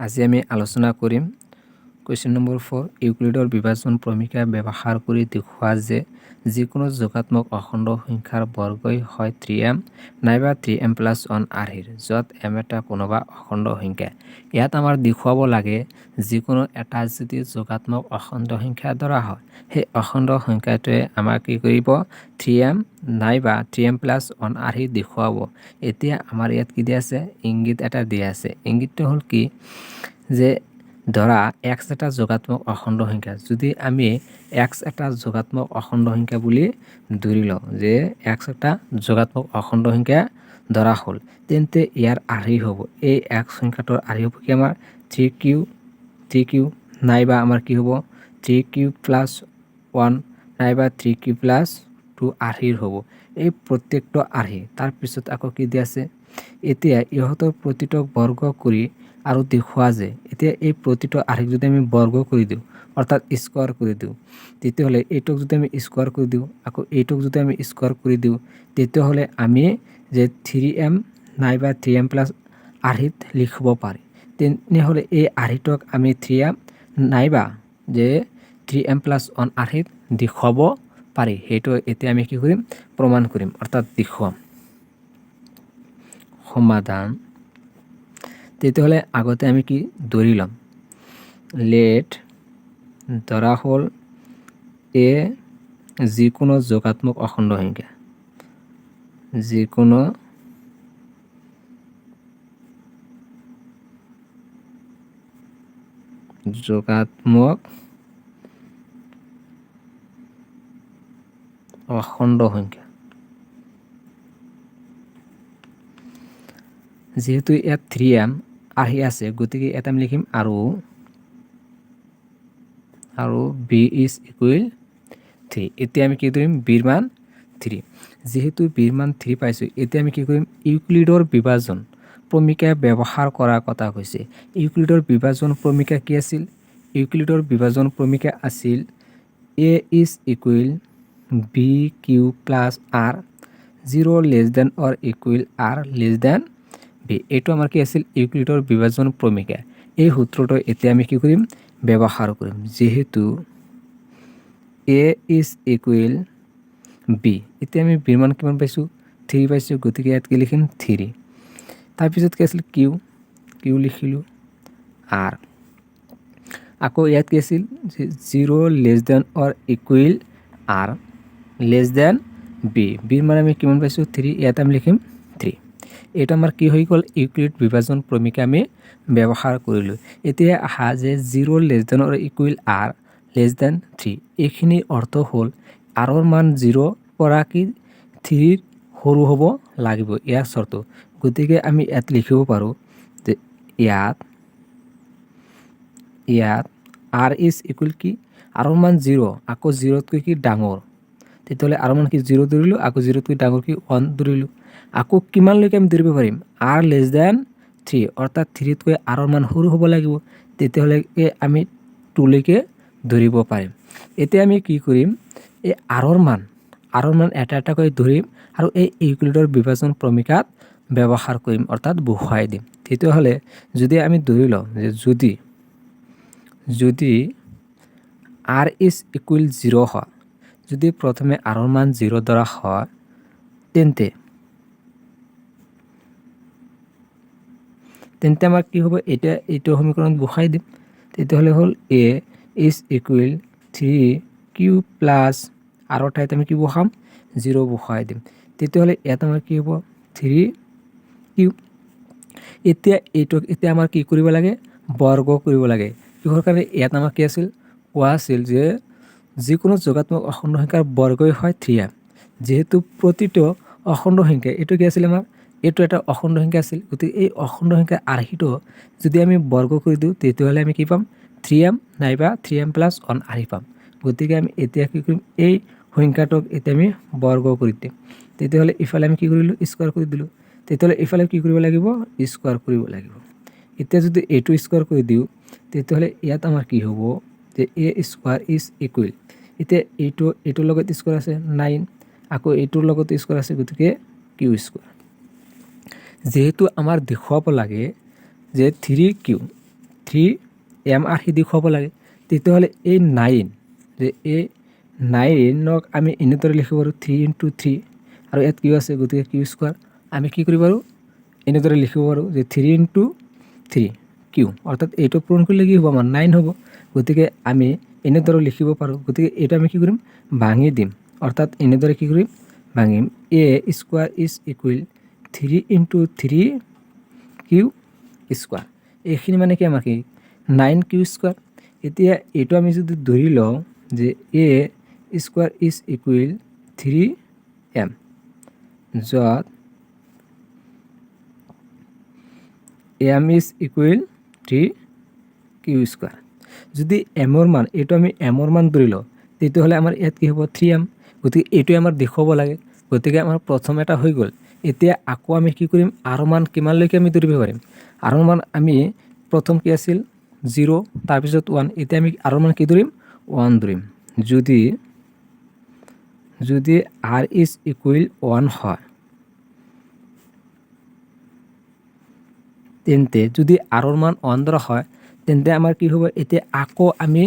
আজি আমি আলোচনা কৰিম কুৱেশ্যন নম্বৰ 4 ইউক্লিডৰ বিভাজন প্ৰমিকা ব্যৱহাৰ কৰি দেখুওৱা যে যিকোনো যোগাত্মক অখণ্ড সংখ্যাৰ বৰ্গই হয় 3m নাইবা 3m + 1 আৰ্হিৰ য'ত m এটা কোনোবা অখণ্ড সংখ্যা। ইয়াত আমাৰ দেখুৱাব লাগে যিকোনো এটা যদি যোগাত্মক অখণ্ড সংখ্যা ধৰা হয় সেই অখণ্ড সংখ্যাটোৱে আমাক কি কৰিব 3m নাইবা 3m + 1 আৰ্হি দেখুৱাব। এতিয়া আমাৰ ইয়াত কি দিয়া আছে ইংগিত এটা দিয়া আছে। ইংগিতটো হ'ল কি যে ধৰা x এটা যোগাত্মক অখণ্ড সংখ্যা। যদি আমি x এটা যোগাত্মক অখণ্ড সংখ্যা বুলি ধৰি লওঁ যে x এটা যোগাত্মক অখণ্ড সংখ্যা ধৰা হ'ল, তেন্তে ইয়াৰ আৰ্হি হ'ব এই x সংখ্যাটোৰ আৰ্হি হ'ব কি আমাৰ 3q নাইবা আমাৰ কি হ'ব 3q + 1 নাইবা 3q + 2 আৰ্হিৰ হ'ব। এই প্ৰত্যেকটো আৰ্হি তাৰপিছত আকৌ কি দিয়া আছে এতিয়া ইহঁতৰ প্ৰতিটোক বৰ্গ কৰি আৰু দেখুওৱা যে এতিয়া এই প্ৰতিটো আৰ্হিক যদি আমি বৰ্গ কৰি দিওঁ অৰ্থাৎ স্কোয়াৰ কৰি দিওঁ, তেতিয়াহ'লে এইটোক যদি আমি স্কোয়াৰ কৰি দিওঁ আকৌ এইটোক যদি আমি স্কোয়াৰ কৰি দিওঁ তেতিয়াহ'লে আমি যে 3m নাইবা 3m + আৰ্হিত লিখিব পাৰি। তেনেহ'লে এই আৰ্হিটোক আমি 3m নাইবা যে 3m + 1 আৰ্হিত দেখুৱাব পাৰি। সেইটো এতিয়া আমি কি কৰিম প্ৰমাণ কৰিম অৰ্থাৎ দেখুৱাম। সমাধান তেতিয়াহ'লে আগতে আমি কি ধৰি ল'ম লেট ধৰা হ'ল এ যিকোনো যোগাত্মক অখণ্ড সংখ্যা, যিকোনো যোগাত্মক অখণ্ড সংখ্যা। যেহেতু ইয়াত 3m আৰ্হি আছে গতিকে এটা আমি লিখিম আৰু b = 3। এতিয়া আমি কি কৰিম b ৰ মান 3। যেহেতু b ৰ মান 3 পাইছোঁ এতিয়া আমি কি কৰিম ইউক্লিডৰ বিভাজন প্ৰমিকা ব্যৱহাৰ কৰাৰ কথা কৈছে। ইউক্লিডৰ বিভাজন প্ৰমিকা কি আছিল? ইউক্লিডৰ বিভাজন প্ৰমিকা আছিল a = bq + r 0 <= r b। এইটো আমাৰ কি আছিল ইউক্লিডৰ বিভাজন প্ৰমিকা। এই সূত্ৰটো এতিয়া আমি কি কৰিম ব্যৱহাৰ কৰিম। যেহেতু a = b, এতিয়া আমি b ৰ মান কিমান পাইছোঁ 3 পাইছোঁ গতিকে ইয়াত কি লিখিম 3। তাৰপিছত কি আছিল q লিখিলোঁ r আকৌ ইয়াত কি আছিল 0 <= r b। b ৰ মান আমি কিমান পাইছোঁ 3, ইয়াত আমি লিখিম 3। এইটো আমাৰ কি হৈ গ'ল ইউক্লিড বিভাজন প্ৰমিকা আমি ব্যৱহাৰ কৰিলোঁ। এতিয়া আহা যে 0 <= r <3 এইখিনি অৰ্থ হ'ল r ৰ মান 0 পৰা কি 3 সৰু হ'ব লাগিব ইয়াৰ চৰ্ত। গতিকে আমি ইয়াত লিখিব পাৰোঁ যে ইয়াত r = কি r ৰ মান 0 আকৌ 0তকৈ কি ডাঙৰ, তেতিয়াহ'লে r ৰ মান কি 0 ধৰিলোঁ আকৌ 0তকৈ ডাঙৰ কি 1 ধৰিলোঁ। আকৌ কিমানলৈকে আমি ধৰিব পাৰিম r <3 অৰ্থাৎ 3তকৈ r ৰ মান সৰু হ'ব লাগিব, তেতিয়াহ'লে আমি 2লৈকে ধৰিব পাৰিম। এতিয়া আমি কি কৰিম এই r ৰ মান এটা এটাকৈ ধৰিম আৰু এই ইউক্লিডৰ বিভাজন প্ৰমিকাত ব্যৱহাৰ কৰিম অৰ্থাৎ বহুৱাই দিম। তেতিয়াহ'লে যদি আমি ধৰি লওঁ যে যদি r = 0 হয়, যদি প্ৰথমে r ৰ মান 0 ধৰা হয় তেন্তে আমাৰ কি হ'ব এতিয়া এইটো সমীকৰণত বহুৱাই দিম। তেতিয়াহ'লে হ'ল a = 3q + r ৰ ঠাইত আমি কি বহাম 0 বহুৱাই দিম। তেতিয়াহ'লে ইয়াত আমাৰ কি হ'ব 3q। এতিয়া আমাৰ কি কৰিব লাগে বৰ্গ কৰিব লাগে। কিহৰ কাৰণে ইয়াত আমাৰ কি আছিল কোৱা আছিল যে যিকোনো যোগাত্মক অখণ্ড সংখ্যাৰ বৰ্গই হয় 3m। যেহেতু প্ৰতিটো অখণ্ড সংখ্যা এইটো কি আছিল আমাৰ এইটো এটা অখণ্ড সংখ্যা আছিল, গতিকে এই অখণ্ড সংখ্যাৰ আৰ্হিটো যদি আমি বৰ্গ কৰি দিওঁ তেতিয়াহ'লে আমি কি পাম 3m নাইবা 3m + 1 আৰ্হি পাম। গতিকে আমি এতিয়া কি কৰিম এই সংখ্যাটোক এতিয়া আমি বৰ্গ কৰি দিম। তেতিয়াহ'লে ইফালে আমি কি কৰিলোঁ স্কোয়াৰ কৰি দিলোঁ, তেতিয়াহ'লে ইফালে কি কৰিব লাগিব স্কোয়াৰ কৰিব লাগিব। এতিয়া যদি এইটো স্কোয়াৰ কৰি দিওঁ তেতিয়াহ'লে ইয়াত আমাৰ কি হ'ব যে a² = এতিয়া এইটোৰ লগত স্কোয়াৰ আছে 9 আকৌ এইটোৰ লগত স্কোয়াৰ আছে গতিকে q²। যেহেতু আমাৰ দেখুৱাব লাগে যে 3q 3m আৰ্হি দেখুৱাব লাগে তেতিয়াহ'লে এই 9 যে এই 9ক আমি এনেদৰে লিখিব পাৰোঁ 3 × 3 আৰু ইয়াত কিউ আছে গতিকে কিউ স্কোৱাৰ আমি কি কৰিব পাৰোঁ এনেদৰে লিখিব পাৰোঁ যে 3 × 3 কিউ অৰ্থাৎ এইটো পূৰণ কৰিলে কি হ'ব আমাৰ 9 হ'ব গতিকে আমি এনেদৰে লিখিব পাৰোঁ গতিকে এইটো আমি কি কৰিম ভাঙি দিম অৰ্থাৎ এনেদৰে কি কৰিম ভাঙিম a square is equal 3 × 3 q square এইখিনি মানে কি আমাৰ কি 9 কিউ স্কোৱাৰ এতিয়া এইটো আমি যদি ধৰি লওঁ যে a square is equal 3m য'ত m is equal 3 q square যদি এমৰ মান এইটো আমি এমৰ মান ধৰি লওঁ তেতিয়াহ'লে আমাৰ ইয়াত কি হ'ব 3m গতিকে এইটোৱে আমাৰ দেখুৱাব লাগে গতিকে আমাৰ প্ৰথম এটা হৈ গ'ল এতিয়া আকৌ আমি কি কৰিম আৰু মান কিমানলৈকে আমি ধৰিব পাৰিম আৰু মান আমি প্ৰথম কি আছিল 0 তাৰপিছত 1 এতিয়া আমি আৰু মান কি ধৰিম 1 ধৰিম যদি r ইজ ইকুৱেল 1 হয় তেন্তে যদি আৰৰ মান 1 ধৰা হয় তেন্তে আমাৰ কি হ'ব এতিয়া আকৌ আমি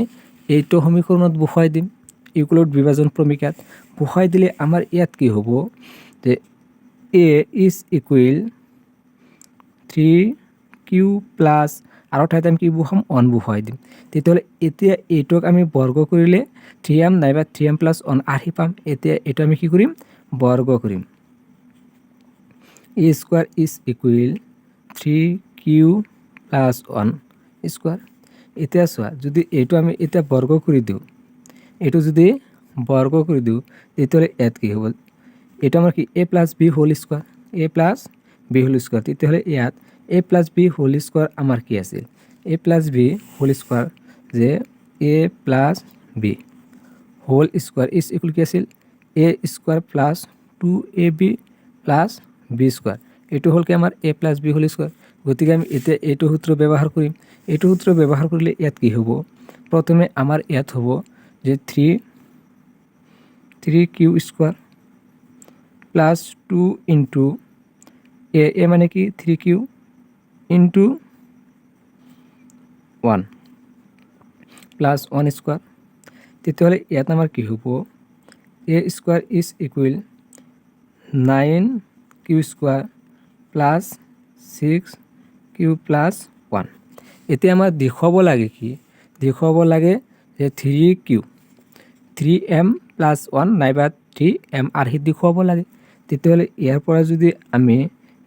এইটো সমীকৰণত বহুৱাই দিম ইউক্লিড বিভাজন প্ৰণিকাত বহুৱাই দিলে আমাৰ ইয়াত কি হ'ব যে a is equal 3q plus আৰু ঠাইত আমি কি বহুৱাম 1 বহুৱাই দিম তেতিয়াহ'লে এতিয়া এইটোক আমি বৰ্গ কৰিলে 3m নাইবা 3m প্লাছ 1 আৰ্হি পাম এতিয়া এইটো আমি কি কৰিম বৰ্গ কৰিম a square is equal 3q plus 1 square এতিয়া চোৱা যদি এইটো আমি এতিয়া বৰ্গ কৰি দিওঁ এইটো যদি বৰ্গ কৰি দিওঁ তেতিয়াহ'লে ইয়াত কি হ'ব এইটো আমাৰ কি a plus b whole square a plus b whole square তেতিয়াহ'লে ইয়াত a plus b whole square আমাৰ কি আছিল a plus b whole square যে a plus b whole square is equal কি আছিল a square plus 2ab plus b square এইটো হ'ল কি আমাৰ a plus b whole square গতিকে আমি এতিয়া এইটো সূত্ৰ ব্যৱহাৰ কৰিম এইটো সূত্ৰ ব্যৱহাৰ কৰিলে ইয়াত কি হ'ব প্ৰথমে আমাৰ ইয়াত হ'ব যে 3q square plus 2 into a মানে কি 3q ইনটু 1 প্লাছ 1 স্কোৱাৰ তেতিয়াহ'লে ইয়াত আমাৰ কি হ'ব a square is equal 9q square plus 6q plus 1 এতিয়া আমাৰ দেখুৱাব লাগে কি দেখুৱাব লাগে যে 3m প্লাছ 1 নাইবা 3m আৰ্হি দেখুৱাব লাগে তেতিয়াহ'লে ইয়াৰ পৰা যদি আমি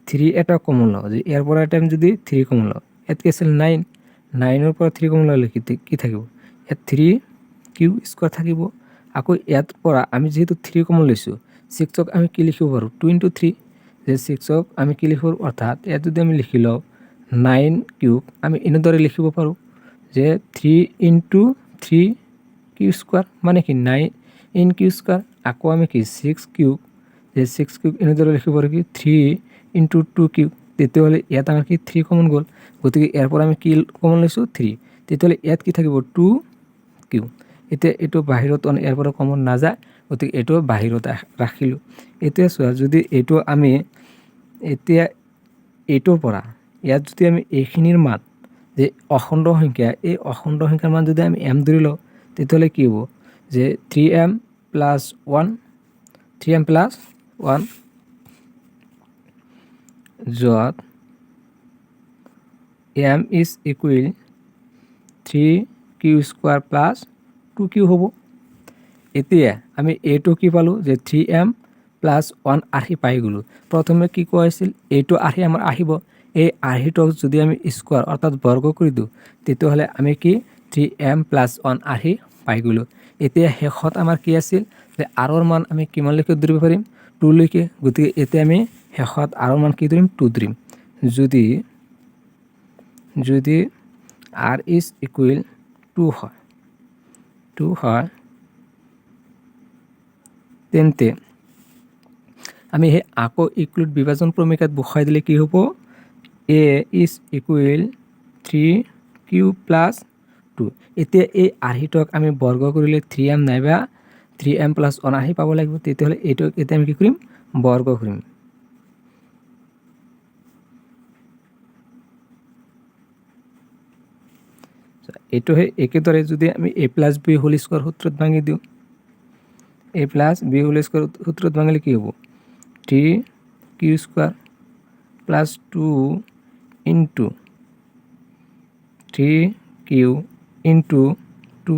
3 এটা কমন লওঁ যে ইয়াৰ পৰা এটা আমি যদি 3 কমন লওঁ ইয়াত কি আছিল 9ৰ পৰা 3 কমন ল'লে কি থাকিব ইয়াত 3q স্কোৱাৰ থাকিব আকৌ ইয়াত পৰা আমি যিহেতু 3 কমন লৈছোঁ 6ক আমি কি লিখিব পাৰোঁ 2 × 3 যে 6ক আমি কি লিখিব অৰ্থাৎ ইয়াত যদি আমি লিখি লওঁ 9q আমি এনেদৰে লিখিব পাৰোঁ যে 3 × 3q স্কোৱাৰ মানে কি 9q স্কোৱাৰ আকৌ আমি কি 6q যে 6q এনেদৰে লিখিব পাৰোঁ কি 3 × 2q তেতিয়াহ'লে ইয়াত আমাৰ কি 3 কমন গ'ল গতিকে ইয়াৰ পৰা আমি কি কমন লৈছোঁ 3 তেতিয়াহ'লে ইয়াত কি থাকিব 2q এতিয়া এইটো বাহিৰত ইয়াৰ পৰা কমন নাযায় গতিকে এইটো বাহিৰত ৰাখিলোঁ এতিয়া চোৱা যদি এইটো আমি এতিয়া এইটোৰ পৰা ইয়াত যদি আমি এইখিনিৰ মান যে অখণ্ড সংখ্যা এই অখণ্ড সংখ্যাৰ মান যদি আমি m ধৰি লওঁ তেতিয়াহ'লে কি হ'ব যে 3m প্লাছ 1 য'ত m is equal 3q square plus 2q হ'ব এতিয়া আমি এইটো কি পালোঁ যে 3m প্লাছ 1 আৰ্হি পাই গ'লোঁ প্ৰথমে কি কোৱা হৈছিল এইটো আৰ্হি আমাৰ আহিব এই আৰ্হিটোক যদি আমি স্কোৱাৰ অৰ্থাৎ বৰ্গ কৰি দিওঁ তেতিয়াহ'লে আমি কি 3m প্লাছ 1 আৰ্হি পাই গ'লোঁ এতিয়া শেষত আমাৰ কি আছিল যে আৰৰ মান আমি কিমানলৈকে ধৰিব পাৰিম 2 লৈকে গতিকে এতিয়া আমি শেষত আৰৰ মান কি ধৰিম 2 ধৰিম যদি r ইজ ইকুৱেল 2 হয় তেন্তে আমি সেই আকৌ ইউক্লিড বিভাজন প্ৰণিকাত বহুৱাই দিলে কি হ'ব a is equal 3q plus 2 এতিয়া এই আৰ্হিটোক আমি বৰ্গ কৰিলে 3m নাইবা 3m প্লাছ 1 আৰ্হি পাব লাগিব তেতিয়াহ'লে এইটোক এতিয়া আমি কি কৰিম বৰ্গ কৰিম এইটোহে একেদৰে যদি আমি a plus b whole square সূত্ৰত ভাঙি দিওঁ, a plus b whole square সূত্ৰত ভাঙিলে কি হ'ব 3q square plus 2 into 3q into 2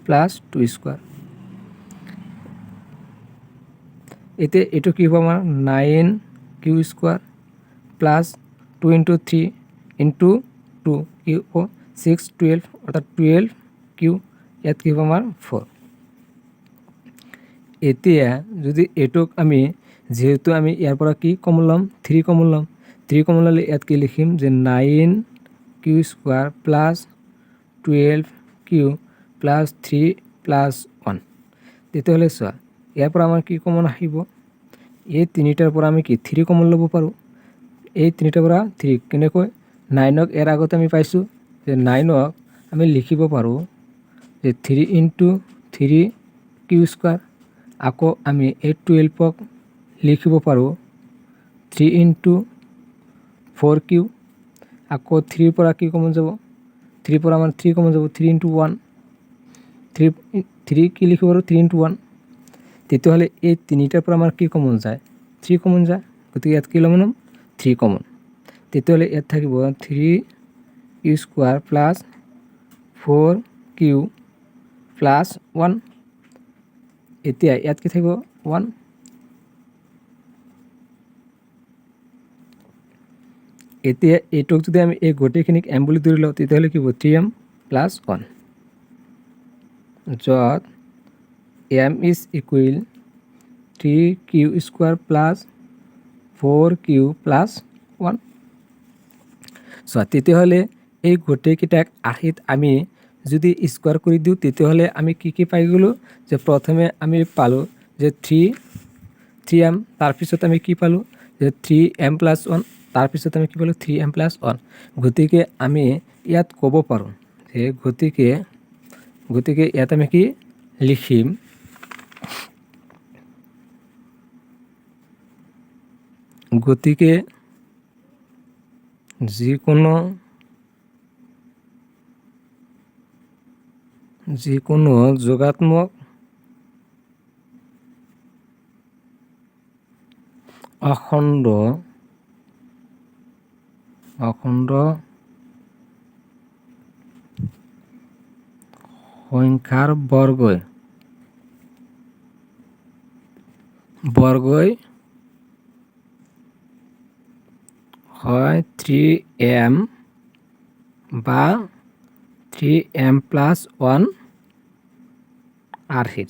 plus 2 square. এতিয়া এইটো কি হ'ব আমাৰ 9q square plus 2 into 3 into 2 কি হ'ব 6 12 অৰ্থাৎ 12q, ইয়াত কি হ'ব আমাৰ 4। এতিয়া যদি এইটোক আমি যিহেতু আমি ইয়াৰ পৰা কি কমন ল'ম 3 কমন ল'ম, 3 কমন ল'লে ইয়াত কি লিখিম যে 9q square plus 12q plus 3 plus 1। তেতিয়াহ'লে চোৱা ইয়াৰ পৰা আমাৰ কি কমন আহিব, এই তিনিটাৰ পৰা আমি কি 3 কমন ল'ব পাৰোঁ, এই তিনিটাৰ পৰা 3 কেনেকৈ 9ক ইয়াৰ আগতে আমি পাইছোঁ যে 9ক আমি লিখিব পাৰোঁ যে 3 ইনটু 3q স্কোৱাৰ, আকৌ আমি এই 12ক লিখিব পাৰোঁ 3 ইনটু 4q, আকৌ 3ৰ পৰা কি কমন যাব 3 পৰা আমাৰ 3 কমন যাব 3 ইনটু 1, 3 কি লিখিব পাৰোঁ 3 ইনটু 1। তেতিয়াহ'লে এই তিনিটাৰ পৰা আমাৰ কি কমন যায় 3 কমন যায়, গতিকে ইয়াত কি ল'ম 3 কমন। তেতিয়াহ'লে ইয়াত থাকিব 3q square plus 4q plus 1। এতিয়া ইয়াত কি থাকিব 1। এতিয়া এইটোক যদি আমি এই গোটেইখিনিক m বুলি ধৰি লওঁ তেতিয়াহ'লে কি হ'ব 3m প্লাছ 1, য'ত m is equal 3q square plus 4q plus 1। চোৱা তেতিয়াহ'লে এই গোটেইকেইটাক আৰ্হিত আমি যদি স্কোৱাৰ কৰি দিওঁ তেতিয়াহ'লে আমি কি পাই গ'লোঁ যে প্ৰথমে আমি পালোঁ যে 3m, তাৰপিছত আমি কি পালোঁ যে 3m প্লাছ 1, তাৰপিছত আমি কি পালোঁ 3m প্লাছ 1। গতিকে আমি ইয়াত ক'ব পাৰোঁ যে গতিকে ইয়াত আমি কি লিখিম গতিকে যিকোনো যোগাত্মক অখণ্ড সংখ্যাৰ বৰ্গই হয় 3m বা 3m প্লাছ 1 আৰ্হিৰ।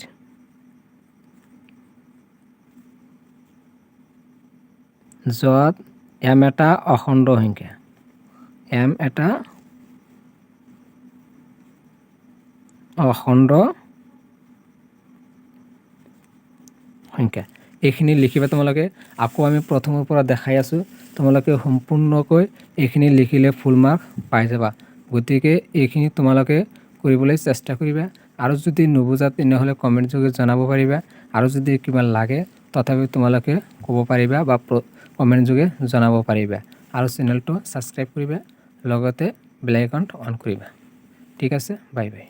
য'ত m এটা অখণ্ড সংখ্যা, m এটা অখণ্ড সংখ্যা। এইখিনি লিখিবা তোমালোকে, আকৌ আমি প্ৰথমৰ পৰা দেখাই আছোঁ, তোমালোকে সম্পূৰ্ণকৈ এইখিনি লিখিলে ফুল মাৰ্ক পাই যাবা। গতিকে এইখিনি তোমালোকে কৰিবলৈ চেষ্টা কৰিবা, আৰু যদি নুবুজা তেনেহ'লে কমেণ্ট যোগে জনাব পাৰিবা, আৰু যদি কিবা লাগে তথাপি তোমালোকে ক'ব পাৰিবা বা কমেণ্ট যোগে জনাব পাৰিবা, আৰু চেনেলটো ছাবস্ক্ৰাইব কৰিবা, লগতে বেল আইকনটো অন কৰিবা। ঠিক আছে, বাই বাই।